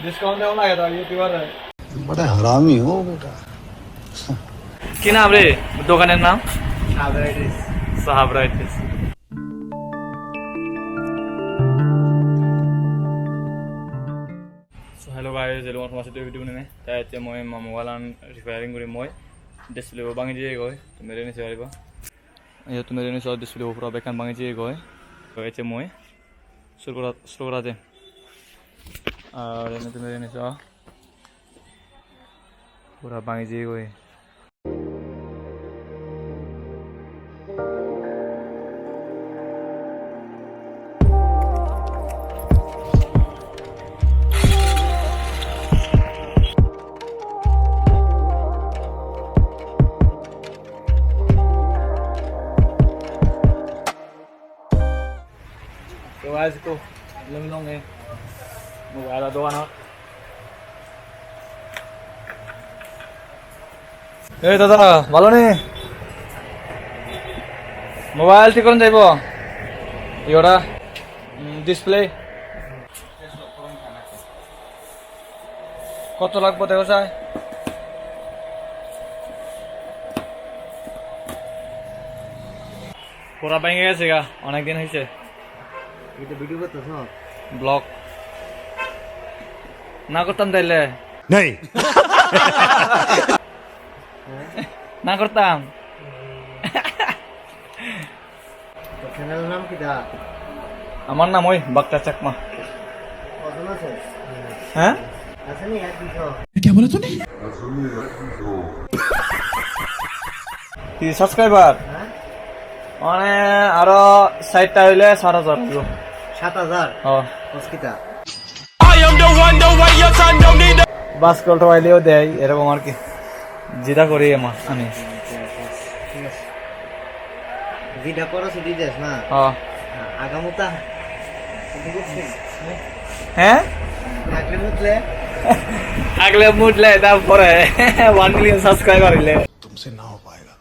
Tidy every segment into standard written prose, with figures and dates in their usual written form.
Discount देना लगा था यूट्यूबर है बड़ा हरामी हो बेटा কি নাম রে দোকানের নাম সাহাবরাইটিস সো হ্যালো গাইস এলুম তোমার সাথে ভিডিও নিয়ে তাই আছে মই মোবাইল রিপেয়ারিং করি মই ডিসপ্লে ভাঙি দিয়ে গয় তুমি রে নিছে পারিবা এই তুমি রে নিছে ডিসপ্লে পুরো বেকান ভাঙি দিয়ে গয় হয়েছে মই শুরু করা যায় আর এনে তুমি রে নিছে পুরো ভাঙি দিয়ে গয় तो आज को लंग है मोबाइल दोकान ए दादा ভালো নে মোবাইল ঠিক করুন যাইবো ইওরা ডিসপ্লে কত লাগবে দেখো চাই পুরা ভেঙে গেছে গা অনেক দিন হয়েছে এটা ভিডিও করতেছ ব্লগ না করতাম তাইলে नहीं না করতাম তো চ্যানেলের নাম কি দা আমার নাম ওই ভক্তা চাকমা কত আছে হ্যাঁ আছে নি এক দিছো क्या बोला तूने কি সাবস্ক্রাইবার হ্যাঁ মানে আরো 60টা হইলে 7000 দিব 7000 হ্যাঁ হসকিটা বাস কল টয়লেও দেয় এরকম আর কি যেটা করি আমি ঠিক আছে যেটা করো সেটাই দেশ না হ্যাঁ আগামুতা হ্যাঁ আগলে মুটলে তারপরে 1 মিলিয়ন সাবস্ক্রাইবার হইলে तुमसे ना हो पाएगा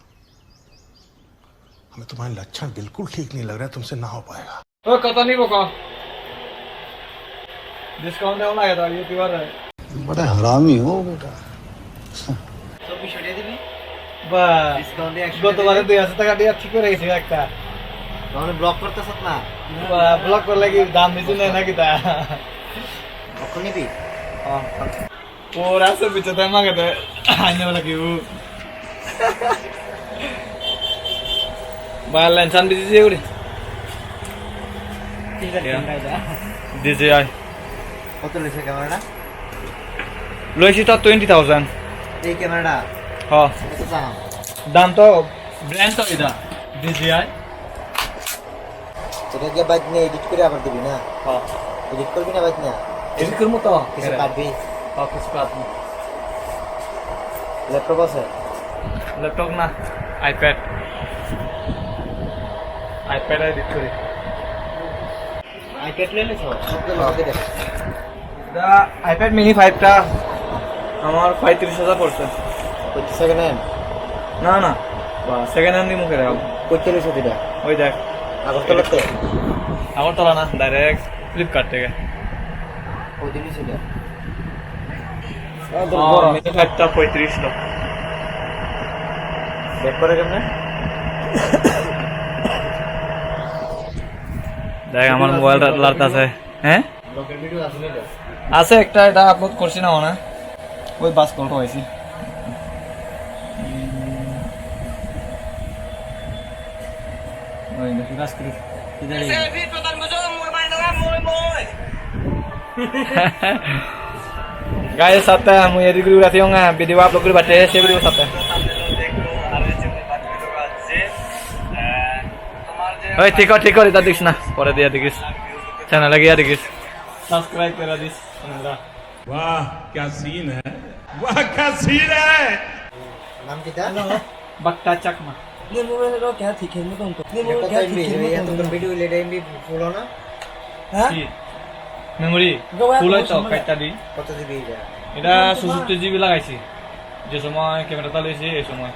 हमें तुम्हारे लक्षण बिल्कुल ठीक नहीं लग रहा है तुमसे ना हो पाएगा ও কত নিব ক ডিসকাউন্ট দেওয়া লাগে তো ইউটিউবার बड़ा हरामी हो बेटा তো বিষয়টা দিবি বা ডিসকাউন্ট দিয়ে 100 গতবারে 2000 টাকা দিয়ে ঠিক করে গেছে একটা তাহলে ব্লক করতেছ না ব্লক করলে কি দাম দিছি না নাকি তা কখন নিবি ওরা সব বিচতে মাগে দে আইনে বলা কি বালান চান দিছি যে করে ঠিক আছে দিছে আই কত লইছে ক্যামেরাটা লইছি তো 20000 এই ক্যামেরাটা হ্যাঁ কত দাম দাম তো ব্র্যান্ড তো এটা DJI এটা কি বাইক নিয়ে এডিট করে আবার দিবি না হ্যাঁ এডিট করবি না বাইক নিয়ে এডিট করবো তো কিছু কাটবি হ্যাঁ কিছু কাটবো ল্যাপটপ আছে ল্যাপটপ না আইপ্যাড এডিট করি আইপ্যাড নিয়ে নিছো সবগুলো লগে দেখ দা আইপ্যাড মিনি 5 টা আমার 35000 পড়ছে কত সেকেন্ড হ্যান্ড না না বা সেকেন্ড হ্যান্ড দি মুখে রাখো কত লইছো দিটা ওই দেখ আগরতলাতে আগরতলা না ডাইরেক্ট ফ্লিপকার্ট থেকে কত লইছো এটা মিনি 5 টা 35 টা চেক করে কেমনে দেখ আমার মোবাইলটা লাড়তাছে হ্যাঁ ব্লগের ভিডিও আছে না আছে একটা এটা আপলোড করছি না মনে ওই বাস কলটা হয়েছি ওই দেখি বাস করি गाइस साथ है मुझे रिव्यू रहती होंगे वीडियो आप लोग को बैठे से वीडियो साथ है ओए ठीक है इधर दिख ना परे दिया दिखिस चैनल लगे यार दिखिस सब्सक्राइब करा दिस चैनल वाह क्या सीन है वाह क्या सीन है নাম কি তা भक्ता चकमा ये मोबाइल रो क्या ठीक है मैं तुमको ये मोबाइल क्या ठीक है ये तो वीडियो ले रहे हैं बोलो ना हां মেমরি ফুল হয় তো কাইটা দি কত জিবি এটা 64 জিবি লাগাইছি যে সময় ক্যামেরাটা লইছি এই সময়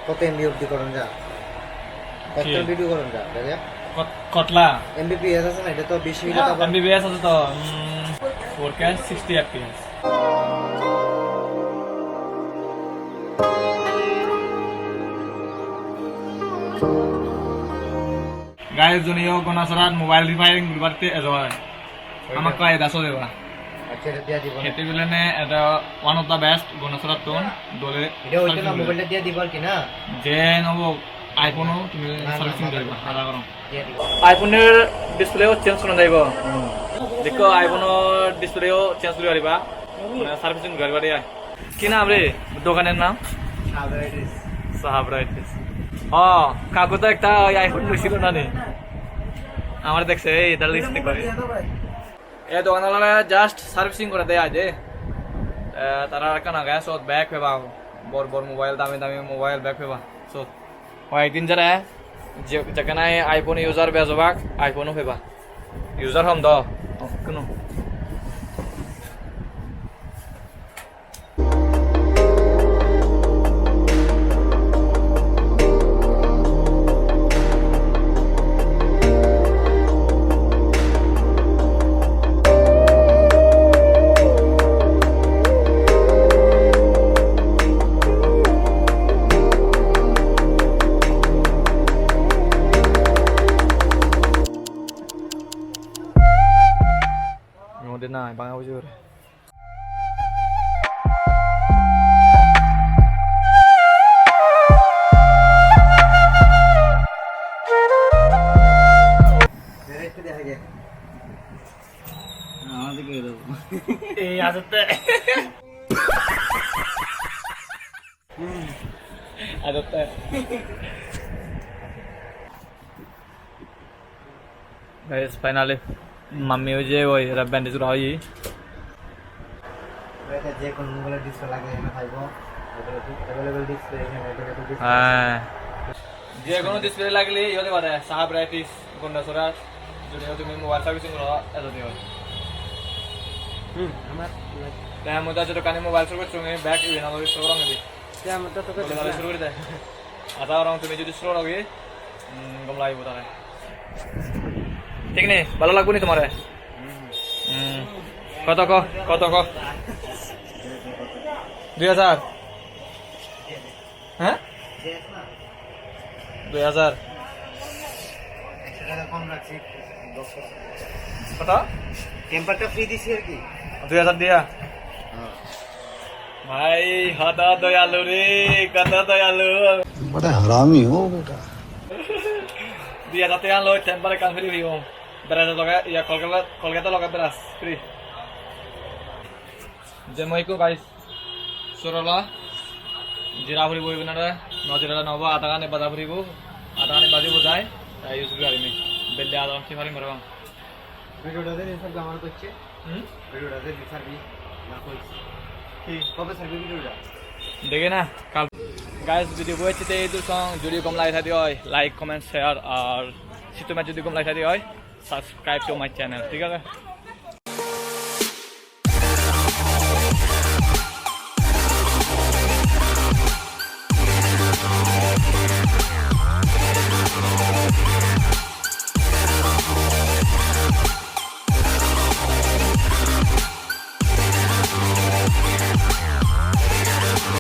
কত এমবি অবধি করুন যা কত ভিডিও করুন যা দাদা কতলা এমবিপিএস আছে না এটা তো বেশি হইলে তো এমবিবিএস আছে তো 4K 60 fps guys juniyo gona sarat mobile repairing gurbatte ejoy amak kai daso deba আচ্ছা এটা দিয়া দিব hete bilene eta one of the best gona sarat ton dole এটা ওইটা না মোবাইলটা দিয়া দিব কি না je nobo iphone o tumi servicing kariba hala karo দিয়া দিব iphone er display o change kora jaibo dekho iphone er display o change kori pariba মানে সার্ভিসিং করিবা রে কি নাম রে দোকানের নাম সাহাবরাইটিস কাকু তো একটা আইফোন লইছিল না নি আমার দেখছে এই তার লিস্ট করে এই দোকানওয়ালা জাস্ট সার্ভিসিং করে দেয় আজ তারা কেন গায়ে সব ব্যাগ পেবা বড় বড় মোবাইল দামি দামি মোবাইল ব্যাগ পেবা সব একদিন যারা যেখানে আইফোন ইউজার বেজবাক আইফোনও পেবা ইউজার হম দ কেন Ngomongin nah, bang aku jujur. Direct দেখা যায় আমাদের কি দেব এই আজতে আজতে guys finally mummy ho je oi ra bandage rahi এটা যে কোন মোবাইলের ডিসপ্লে লাগিয়ে না পাইবো अवेलेबल ডিসপ্লে এখানে अवेलेबल হ্যাঁ যে কোনো ডিসপ্লে লাগলে ইহতে বাদে সাহাবরাইটিস গন্ডাসরা যদি তুমি মোবাইল সার্ভিসিং করো এত দিও আমার তাই মধ্যে আছে দোকানে মোবাইল সার্ভিস সঙ্গে ব্যাক ইভেন আমাদের স্টোর রঙে দি क्या मतलब तो তাহলে শুরু করে দেয় আতা রং তুমি যদি স্টোর রঙে কম লাগবে তাহলে ঠিক নেই ভালো লাগবে নি তোমার কত কত 2000 হ্যাঁ 2000 টাকা কম রাখছি কত টেম্পারটা ফ্রি দিছি আর কি 2000 দিয়া ভাই হাদা দয়ালু রে কত দয়ালু बड़ा हरामी हो बेटा dia tate yang lo tempat kan free vivo beras loga ya kolgata loga beras free je moi ko guys sorola jira free boy binara no jira no ada kan bada free bo ada kan baji bojai তাই use করি আমি বেলে আদম কি ফারি মারবাম ভিডিওটা দেন সব আমার করছে ভিডিওটা দেন সার্ভিস না কইছি কি কবে সার্ভিস ভিডিওটা देखे ना कल गाइस वीडियो को अच्छे तो सॉन्ग वीडियो कम लाइक था दियो लाइक कमेंट शेयर और सितु में वीडियो कम लाइक था दियो सब्सक्राइब टू माय चैनल ठीक है